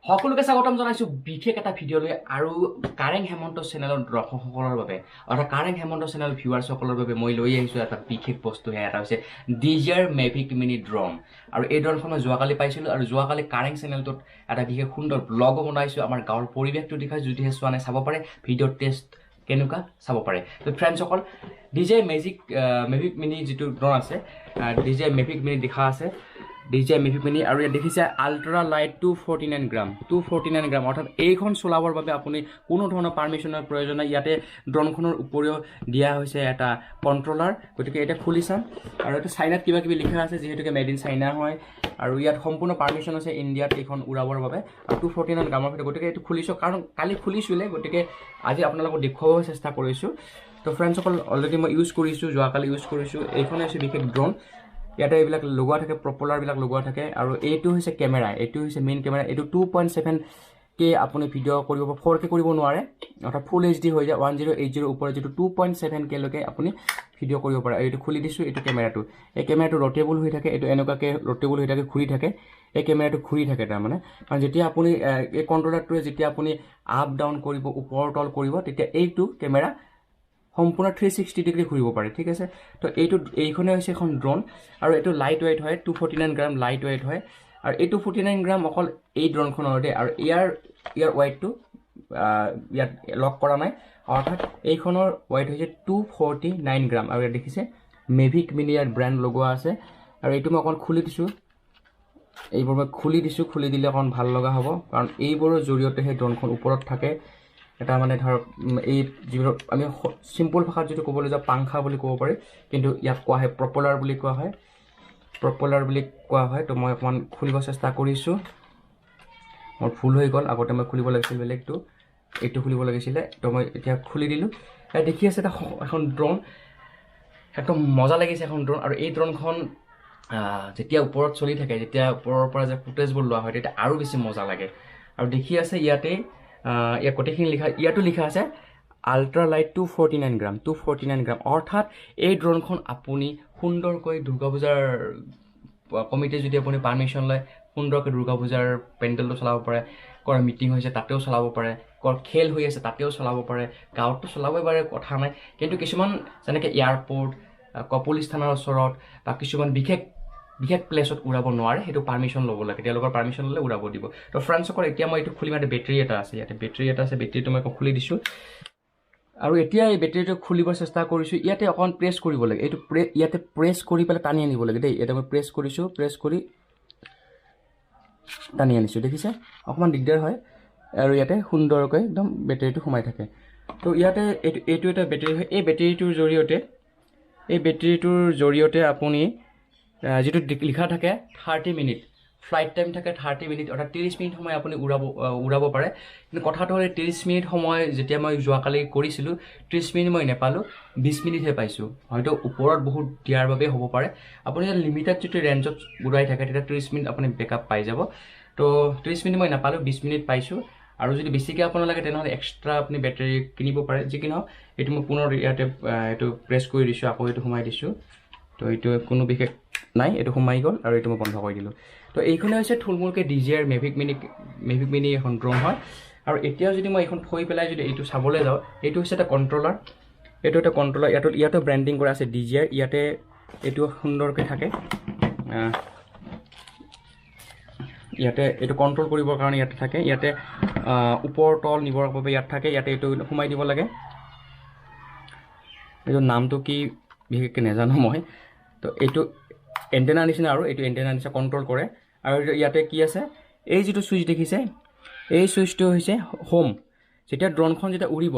সকলোকে স্বাগতম জনাইছো বিশেষ এটা ভিডিঅ'লৈ আৰু কাৰেং হেমন্ত চেনেলৰ দৰ্শকসকলৰ বাবে অৰ্থাৎ কাৰেং হেমন্ত চেনেল ভিউৱাৰ্ছসকলৰ বাবে মই লৈ আহিছো এটা বিশেষ বস্তু এটা হৈছে DJI Mavic Mini ড্ৰোন আৰু এই ড্ৰোনখন মই যোৱাকালি পাইছিলো আৰু যোৱাকালি কাৰেং চেনেলটোত এটা বিশেষ সুন্দৰ ব্লগ বনাইছো আমাৰ গাঁৱৰ পৰিৱেশটো দেখাই যদিহে চোৱা নাই চাব পাৰে ভিডিঅ' টেষ্ট কেনেকুৱা চাব পাৰে তো ফ্ৰেণ্ডসকল DJI Mavic Mini যিটো ড্ৰোন আছে DJI Mavic Mini দেখা আছে DJI Mavic Mini আৰু ইয়াত দেখিছে আল্ট্ৰা লাইট 249 গ্ৰাম অৰ্থাৎ এইখন চলাবৰ বাবে আপুনি কোনো ধৰণৰ পাৰমিশনৰ প্ৰয়োজন নাই ইয়াতে ড্ৰোনখনৰ উপৰিও দিয়া হৈছে এটা কন্ট্ৰোলাৰ গতিকে এটা খুলি চাম আৰু এটা চাইনাত কিবা কিবি লিখা আছে যেহেতুকে মেড ইন চাইনা হয় আৰু ইয়াত সম্পূৰ্ণ পাৰমিশন আছে ইণ্ডিয়াত এইখন উৰাবৰ বাবে আৰু 249 গ্ৰামৰ ভিতৰত গতিকে এইটো খুলিছো কাৰণ কালি খুলিছিলে গতিকে আজি আপোনালোকক দেখুৱাবৰ চেষ্টা কৰিছো তো ফ্ৰেণ্ডসকল অলৰেডি মই ইউজ কৰিছো যোৱাকালি ইউজ কৰিছো এইখন হৈছে বিশেষ ড্ৰোন ইয়াতে এইবিলাক লগোৱা থাকে প্ৰপলাৰবিলাক লগোৱা থাকে আৰু এইটো হৈছে কেমেৰা এইটো হৈছে মেইন কেমেৰা এইটো 2.7K আপুনি ভিডিঅ' কৰিব 4K কৰিব নোৱাৰে অৰ্থাৎ ফুল HD হৈ যায় 1080 ওপৰত যেটো 2.7K লৈকে আপুনি ভিডিঅ' কৰিব পাৰে এইটো খুলি দিছো এইটো কেমেৰাটো এই কেমেৰাটো ৰটেবল হৈ থাকে এইটো এনেকুৱাকে ৰটেবল হৈ থাকে ঘূৰি থাকে এই কেমেৰাটো ঘূৰি থাকে তাৰ মানে কাৰণ যেতিয়া আপুনি এই কন্ট্ৰোলাৰটোৱে যেতিয়া আপুনি আপ ডাউন কৰিব ওপৰ তল কৰিব তেতিয়া এইটো কেমেৰা সম্পূৰ্ণ 360 ডিগ্ৰী ঘূৰিব পাৰে ঠিক আছে তো এইখনে হৈছে এখন ড্ৰোন আৰু এইটো লাইট ওয়েট হয় 249 গ্ৰাম লাইট ওয়েট হয় আৰু এই 249 গ্ৰাম অকল এই ড্ৰোনখনৰতে আৰু ইয়াৰ ওয়েটটো ইয়াত লক কৰা নাই অৰ্থাৎ এইখনৰ ওয়েট হৈছে 249 গ্ৰাম আৰু ইয়াত দেখিছে Mavic Mini ইয়াৰ ব্ৰ্যান্ড লগোৱা আছে আৰু এইটো মই অকণ খুলি দিছো এইবোৰ মই খুলি দিলে অকণ ভাল লগা হ'ব কাৰণ এইবোৰৰ জৰিয়তে হে ড্ৰোনখন ওপৰত থাকে এটা মানে ধৰ এই যিবোৰ আমি সিম্পল ভাষাত যেটো ক'বলৈ যা পাংখা বুলি ক'ব পাৰি কিন্তু ইয়াক কোৱা হয় প্ৰপলাৰ বুলি কোৱা হয় তো মই অকমান খুলিব চেষ্টা কৰিছো মোৰ ফুল হৈ গ'ল আগতে মই খুলিব লাগিছিল বেলেগটো এইটো খুলিব লাগিছিল তো মই এতিয়া খুলি দিলো দেখি আছে এখন ড্ৰোন একদম মজা লাগিছে এখন ড্ৰোন আৰু এই ড্ৰোনখন যেতিয়া ওপৰত চলি থাকে যেতিয়া ওপৰৰ পৰা যে ফুটেজবোৰ লোৱা হয় তেতিয়া আৰু বেছি মজা লাগে আৰু দেখি আছে ইয়াতে ইয়াৰ কটেখিনি ইয়াতো লিখা আছে আল্ট্ৰা লাইট 249 গ্ৰাম অৰ্থাৎ এই ড্ৰোনখন আপুনি সুন্দৰকৈ দুৰ্গা পূজাৰ কমিটি যদি আপুনি পাৰমিশন লয় সুন্দৰকৈ দুৰ্গা পূজাৰ পেণ্ডেলটো চলাব পাৰে কৰ মিটিং হৈছে তাতেও চলাব পাৰে কৰ খেল হৈ আছে তাতেও চলাব পাৰে গাঁৱতো চলাবই পাৰে কথা নাই কিন্তু কিছুমান যেনেকৈ এয়াৰপোৰ্ট পুলিচ থানাৰ ওচৰত বা কিছুমান বিশেষ প্লেছত উৰাব নোৱাৰে হেতু পাৰমিশন ল'ব লাগে তেওঁলোকৰ পাৰমিশন ল'লে উৰাব দিব তো ফ্ৰেণ্ডসকল এতিয়া মই এইটো খুলি মানে বেটাৰী এটা আছে ইয়াতে বেটাৰীটো মই খুলি দিছো আৰু এতিয়া এই বেটাৰীটো খুলিব চেষ্টা কৰিছো ইয়াতে অকন প্ৰেছ কৰিব লাগে এইটো ইয়াতে প্ৰেছ কৰি পেলাই টানি আনিব লাগে দেই এটা মই প্ৰেছ কৰি টানি আনিছো দেখিছে অকমান দিগদাৰ হয় আৰু ইয়াতে সুন্দৰকৈ একদম বেটাৰীটো সোমাই থাকে তো ইয়াতে এইটো এটা বেটাৰী হয় এই বেটাৰীটোৰ জৰিয়তে আপুনি যেটো লিখা থাকে 30 মিনিট ফ্লাইট টাইম থাকে 30 মিনিট অৰ্থাৎ 30 মিনিট সময় আপুনি উৰাব পাৰে কিন্তু কথাটো হ'ল 30 মিনিট সময় যেতিয়া মই যোৱাকালি কৰিছিলো 30 মিনিট মই নেপালো 20 মিনিটহে পাইছো হয়তো ওপৰত বহুত দিয়াৰ বাবে হ'ব পাৰে আপুনি লিমিটেড যেটো ৰেঞ্জত উৰাই থাকে তেতিয়া 30 মিনিট আপুনি বেকআপ পাই যাব তো 30 মিনিট মই নাপালো 20 মিনিট পাইছো আৰু যদি বেছিকৈ আপোনাৰ লাগে তেনেহলে এক্সট্ৰা আপুনি বেটাৰী কিনিব পাৰে যি কিনো এটো মই পুনৰ ইয়াতে এটো প্ৰেছ কৰি দিছো আকৌ এটো সোমাই দিছো তো এইটো কোনো বিশেষ নাই এটো সোমাই গ'ল আৰু এটো মই বন্ধ কৰি দিলো তো এইখনে হৈছে থুলমুলকে DJI Mavic Mini এখন ড্ৰোন হয় আৰু এতিয়া যদি মই এখন থৈ পেলাই যদি এইটো চাবলৈ যাও এইটো হৈছে এটা কন্ট্ৰোলাৰ ইয়াতো ব্ৰ্যান্ডিং কৰা আছে DJI ইয়াতে এইটো সুন্দৰকৈ থাকে ইয়াতে এইটো কন্ট্ৰোল কৰিবৰ কাৰণে ইয়াতে থাকে ইয়াতে ওপৰ তল নিবৰ বাবে ইয়াত থাকে ইয়াতে এইটো সোমাই দিব লাগে এইটো নামটো কি বিশেষকৈ নাজানো মই তো এইটো এন্টেনা নিচিনা আৰু এইটো এন্টেনা নিচিনা কন্ট্ৰোল কৰে আৰু ইয়াতে কি আছে এই যেটো সুইচ দেখিছে এই সুইচটো হৈছে হোম যেতিয়া ড্ৰোনখন যেতিয়া উৰিব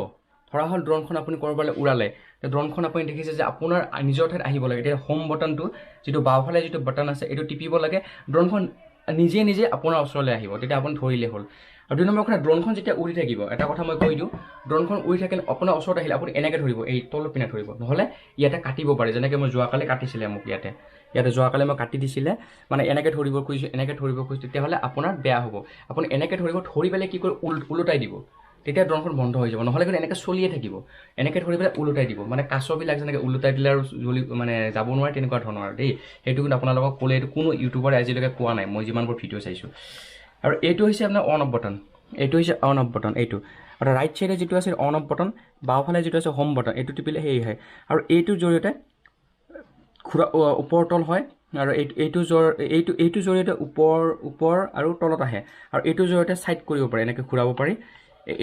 ধৰা হল ড্ৰোনখন আপুনি কৰবালে উৰালে তে ড্ৰোনখন আপুনি দেখিছে যে আপোনাৰ নিজৰ ঠাইত আহিব লাগে তেতিয়া হোম বটনটো যেটো বাওফালে যেটো বটন আছে এইটো টিপিব লাগে ড্ৰোনখন নিজে আপোনাৰ ওচৰলৈ আহিব তেতিয়া আপুনি ধৰিলে হ'ল আৰু দুই নম্বৰ কথা ড্ৰোনখন যেতিয়া উৰি থাকিব এটা কথা মই কৈ দিওঁ ড্ৰোনখন উৰি থাকিলে আপোনাৰ ওচৰত আহিলে আপুনি এনেকৈ ধৰিব এই তলৰ পিনে ধৰিব নহলে ইয়াতে কাটিব পাৰে যেনেকৈ মই যোৱাকালি কাটিছিলে মোক ইয়াতে যোৱাকালি মই কাটি দিছিলে মানে এনেকৈ ধৰিব কৈছো তেতিয়াহলে আপোনাৰ বেয়া হ'ব আপুনি এনেকৈ ধৰি পেলাই কি কৰি উলটাই দিব তেতিয়া ড্ৰোনখন বন্ধ হৈ যাব নহলে এনেকৈ চলিয়ে থাকিব এনেকৈ ধৰি পেলাই উলটাই দিব মানে কাছবিলাক যেনেকৈ উলটাই দিলে আৰু মানে যাব নোৱাৰে তেনেকুৱা ধৰণৰ দেই সেইটো কিন্তু আপোনালোকক ক'লে এইটো কোনো ইউটিউবাৰে আজিলৈকে কোৱা নাই মই যিমানবোৰ ভিডিঅ' চাইছো আৰু এইটো হৈছে আপোনাৰ অন অফ বটন, এইটো হৈছে অন অফ বটন এইটো, আৰু ৰাইট চাইডে যিটো আছে অন অফ বটন, বাওঁফালে যিটো আছে হোম বটন, এইটো টিপিলে সেই হয়। আৰু এইটোৰ জৰিয়তে ঘূৰা ওপৰ তল হয়, আৰু এইটোৰ জৰিয়তে ওপৰ আৰু তলত আহে, আৰু এইটোৰ জৰিয়তে ছাইড কৰিব পাৰে, এনেকৈ ঘূৰাব পাৰি।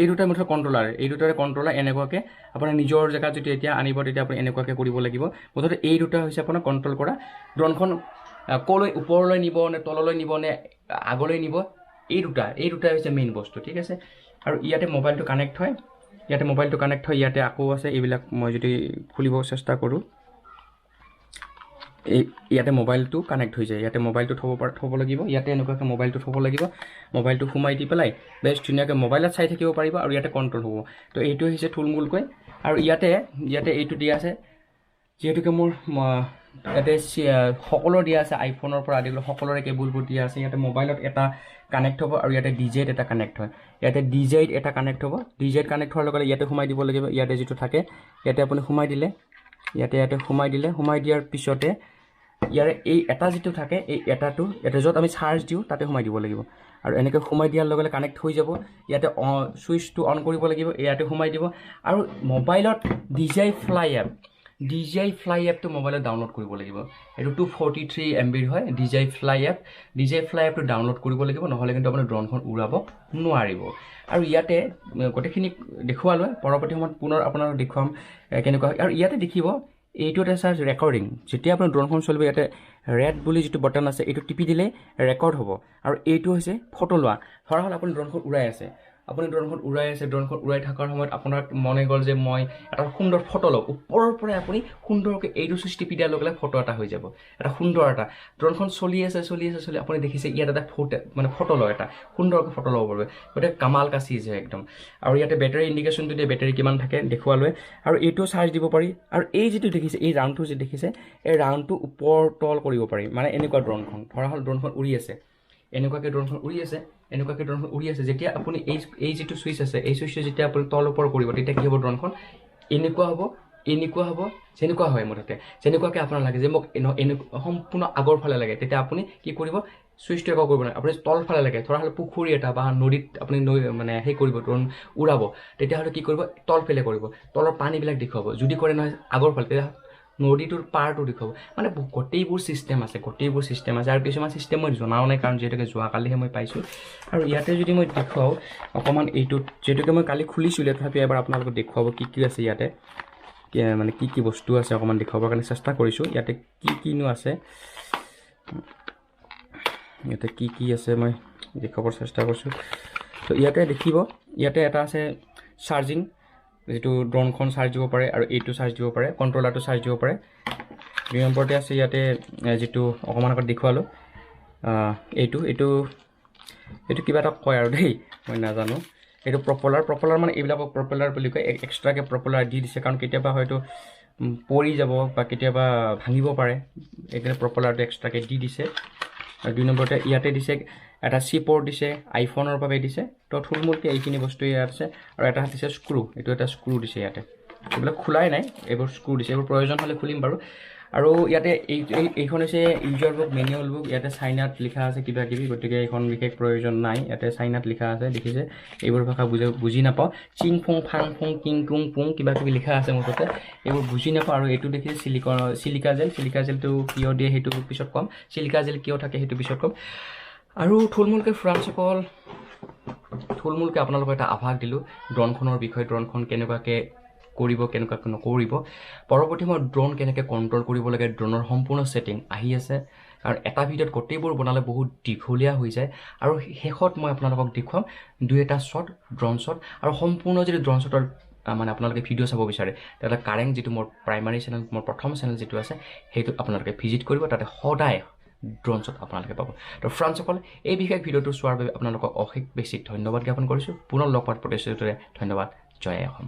এই দুটাৰ মুঠতে কণ্ট্ৰলাৰ, এই দুটাৰে কণ্ট্ৰলাৰ এনেকুৱাকৈ আপোনাৰ নিজৰ জেগাত যদি এতিয়া আনিব তেতিয়া আপুনি এনেকুৱাকৈ কৰিব লাগিব। মুঠতে এই দুটা হৈছে আপোনাৰ কণ্ট্ৰল কৰা। ড্ৰোনখন ক'লৈ ওপৰলৈ নিব নে তললৈ নিব নে আগলৈ নিব, এই দুটা হৈছে মেইন বস্তু, ঠিক আছে। আৰু ইয়াতে মোবাইলটো কানেক্ট হয়, ইয়াতে আকৌ আছে এইবিলাক। মই যদি খুলিব চেষ্টা কৰোঁ, ইয়াতে মোবাইলটো কানেক্ট হৈ যায়, ইয়াতে মোবাইলটো থ'ব লাগিব, ইয়াতে এনেকুৱাকৈ মোবাইলটো থ'ব লাগিব, মোবাইলটো সোমাই দি পেলাই বেছ ধুনীয়াকৈ মোবাইলত চাই থাকিব পাৰিব, আৰু ইয়াতে কণ্ট্ৰল হ'ব। তো এইটো হৈছে থুলমূলকৈ। আৰু ইয়াতে এইটো দিয়া আছে, যিহেতুকে মোৰ ইয়াতে সকলো দিয়া আছে, আইফোনৰ পৰা আদি কৰি সকলোৰে কেবুলবোৰ দিয়া আছে। ইয়াতে মোবাইলত এটা কানেক্ট হ'ব, আৰু ইয়াতে DJIত এটা কানেক্ট হয়, ইয়াতে DJIত এটা কানেক্ট হ'ব। DJIত কানেক্ট হোৱাৰ লগে লগে ইয়াতে সোমাই দিব লাগিব, ইয়াতে যিটো থাকে ইয়াতে আপুনি সোমাই দিলে, ইয়াতে সোমাই দিয়াৰ পিছতে ইয়াৰে এই এটা যিটো থাকে, এই এটাটো ইয়াতে য'ত আমি চাৰ্জ দিওঁ তাতে সোমাই দিব লাগিব, আৰু এনেকৈ সোমাই দিয়াৰ লগে লগে কানেক্ট হৈ যাব। ইয়াতে ছুইচটো অন কৰিব লাগিব, ইয়াতে সোমাই দিব। আৰু মোবাইলত DJI ফ্লাই এপটো মোবাইলত ডাউনলোড কৰিব লাগিব। এইটো 243 MBৰ হয়, DJI ফ্লাই এপটো ডাউনলোড কৰিব লাগিব, নহ'লে কিন্তু আপুনি ড্ৰোনখন উৰাব নোৱাৰিব। আৰু ইয়াতে গোটেইখিনি দেখুৱালোঁ, পৰৱৰ্তী সময়ত পুনৰ আপোনালোক দেখুৱাম কেনেকুৱা হয়। আৰু ইয়াতে দেখিব এইটো এটা চাৰ্জ ৰেকৰ্ডিং, যেতিয়া আপোনাৰ ড্ৰোনখন চলিব ইয়াতে ৰেড বুলি যিটো বটন আছে এইটো টিপি দিলে ৰেকৰ্ড হ'ব। আৰু এইটো হৈছে ফটো লোৱা। ধৰা হ'ল আপুনি ড্ৰোনখন উৰাই আছে, ড্ৰোনখন উৰাই থকাৰ সময়ত আপোনাৰ মনে গ'ল যে মই এটা সুন্দৰ ফটো লওঁ, ওপৰৰ পৰাই আপুনি সুন্দৰকৈ এইটো চুইচ টিপি দিয়াৰ লগে লগে ফটো এটা হৈ যাব, এটা সুন্দৰ এটা। ড্ৰোনখন চলি আছে আপুনি দেখিছে ইয়াত এটা ফটো লয়, এটা সুন্দৰকৈ ফটো ল'ব পাৰিব। গতিকে কামাল কা চিজ হয় একদম। আৰু ইয়াতে বেটাৰী ইণ্ডিকেশ্যনটো দিয়ে, বেটাৰী কিমান থাকে দেখুৱালৈ। আৰু এইটো চাৰ্জ দিব পাৰি। আৰু এই যিটো দেখিছে, এই ৰাউণ্ডটো যি দেখিছে, এই ৰাউণ্ডটো ওপৰ তল কৰিব পাৰি। মানে এনেকুৱা ড্ৰোনখন ধৰা হ'ল ড্ৰোনখন উৰি আছে, এনেকুৱাকৈ ড্ৰোনখন উৰি আছে, যেতিয়া আপুনি এই যিটো চুইচ আছে, এই চুইচটো যেতিয়া আপুনি তল ওপৰ কৰিব, তেতিয়া কি হ'ব, ড্ৰোনখন এনেকুৱা হ'ব, যেনেকুৱা হয় মুঠতে, যেনেকুৱাকৈ আপোনাৰ লাগে যে মোক সম্পূৰ্ণ আগৰ ফালে লাগে, তেতিয়া আপুনি কি কৰিব, চুইচটো একো কৰিব নোৱাৰে। আপুনি তলফালে লাগে, ধৰা হ'লে পুখুৰী এটা বা নদীত আপুনি কৰিব ড্ৰোন উৰাব, তেতিয়াহ'লে কি কৰিব, তলফালে কৰিব, তলৰ পানীবিলাক দেখুৱাব। যদি কৰে নহয় আগৰ ফালে, তেতিয়া নদীটোৰ পাৰটো দেখুৱাব। মানে গোটেইবোৰ ছিষ্টেম আছে, আৰু কিছুমান ছিষ্টেম মই জনাও নাই, কাৰণ যিহেতুকে যোৱাকালিহে মই পাইছোঁ। আৰু ইয়াতে যদি মই দেখুৱাওঁ অকণমান, এইটোত যিহেতুকে মই কালি খুলিছিলোঁ, তথাপি এবাৰ আপোনালোকক দেখুৱাব কি আছে ইয়াতে, মানে কি বস্তু আছে অকণমান দেখুৱাবৰ কাৰণে চেষ্টা কৰিছোঁ। ইয়াতে কিনো আছে, ইয়াতে কি আছে মই দেখুৱাবৰ চেষ্টা কৰিছোঁ। তো ইয়াতে দেখিব, ইয়াতে এটা আছে চাৰ্জিং, যিটো ড্ৰোনখন চাৰ্জ দিব পাৰে, আৰু এইটো চাৰ্জ দিব পাৰে, কণ্ট্ৰলাৰটো চাৰ্জ দিব পাৰে। 2 নম্বৰতে আছে ইয়াতে যিটো অকণমান আগত দেখুৱালোঁ, এইটো কিবা এটা কয় আৰু দেই, মই নাজানো। এইটো প্ৰপেলাৰ মানে এইবিলাকক প্ৰপেলাৰ বুলি কয়। এক্সট্ৰাকৈ প্ৰপেলাৰ দি দিছে, কাৰণ কেতিয়াবা হয়তো পৰি যাব বা কেতিয়াবা ভাঙিব পাৰে, এইকাৰণে প্ৰপেলাৰটো এক্সট্ৰাকৈ দি দিছে। আৰু 2 নম্বৰতে ইয়াতে দিছে এটা C-পোৰ্ট দিছে, আইফোনৰ বাবে দিছে। তো থুলমূলকৈ এইখিনি বস্তু ইয়াত আছে। আৰু এটা দিছে স্ক্ৰু, এইটো এটা স্ক্ৰু দিছে ইয়াতে, এইবিলাক খোলাই নাই, এইবোৰ স্ক্ৰু দিছে, এইবোৰ প্ৰয়োজন হ'লে খুলিম বাৰু। আৰু ইয়াতে এইখন হৈছে ইউজাৰ বুক, মেনুৱেল বুক। ইয়াতে চাইনাত লিখা আছে কিবা কিবি, গতিকে এইখন বিশেষ প্ৰয়োজন নাই। ইয়াতে চাইনাত লিখা আছে, দেখিছে, এইবোৰ ভাষা বুজি নাপাওঁ। চিং ফুং ফাং ফুং কিং কুং পুং কিবা কিবি লিখা আছে মুঠতে, এইবোৰ বুজি নাপাওঁ। আৰু এইটো দেখিছে চিলিকা জেলটো কিয় দিয়ে সেইটো পিছত ক'ম, চিলিকা জেল কিয় থাকে সেইটো পিছত ক'ম। আৰু থুলমূলকৈ আপোনালোকক এটা আভাস দিলোঁ ড্ৰোনখনৰ বিষয়ে, ড্ৰোনখন কেনেকুৱাকৈ কৰিব, কেনেকুৱাকৈ নকৰিব। পৰৱৰ্তী সময়ত ড্ৰোন কেনেকৈ কণ্ট্ৰল কৰিব লাগে, ড্ৰোনৰ সম্পূৰ্ণ ছেটিং আহি আছে। কাৰণ এটা ভিডিঅ'ত গোটেইবোৰ বনালে বহুত দীঘলীয়া হৈ যায়। আৰু শেষত মই আপোনালোকক দেখুৱাম 2-এটা শ্বট, ড্ৰোন শ্বট। আৰু সম্পূৰ্ণ যদি ড্ৰোন শ্বটৰ মানে আপোনালোকে ভিডিঅ' চাব বিচাৰে, তেতিয়াহ'লে কাৰেং যিটো মোৰ প্ৰাইমাৰী চেনেল, মোৰ প্ৰথম চেনেল যিটো আছে, সেইটোত আপোনালোকে ভিজিট কৰিব। তাতে সদায় ড্ৰোন শ্বট আপোনালোকে পাব। তো ফ্ৰেণ্ডসকল, এই বিশেষ ভিডিঅ'টো চোৱাৰ বাবে আপোনালোকক অশেষ বেছি ধন্যবাদ জ্ঞাপন কৰিছোঁ। পুনৰ লগ পোৱাৰ প্ৰতিশ্ৰুতিৰে ধন্যবাদ। জয় অসম।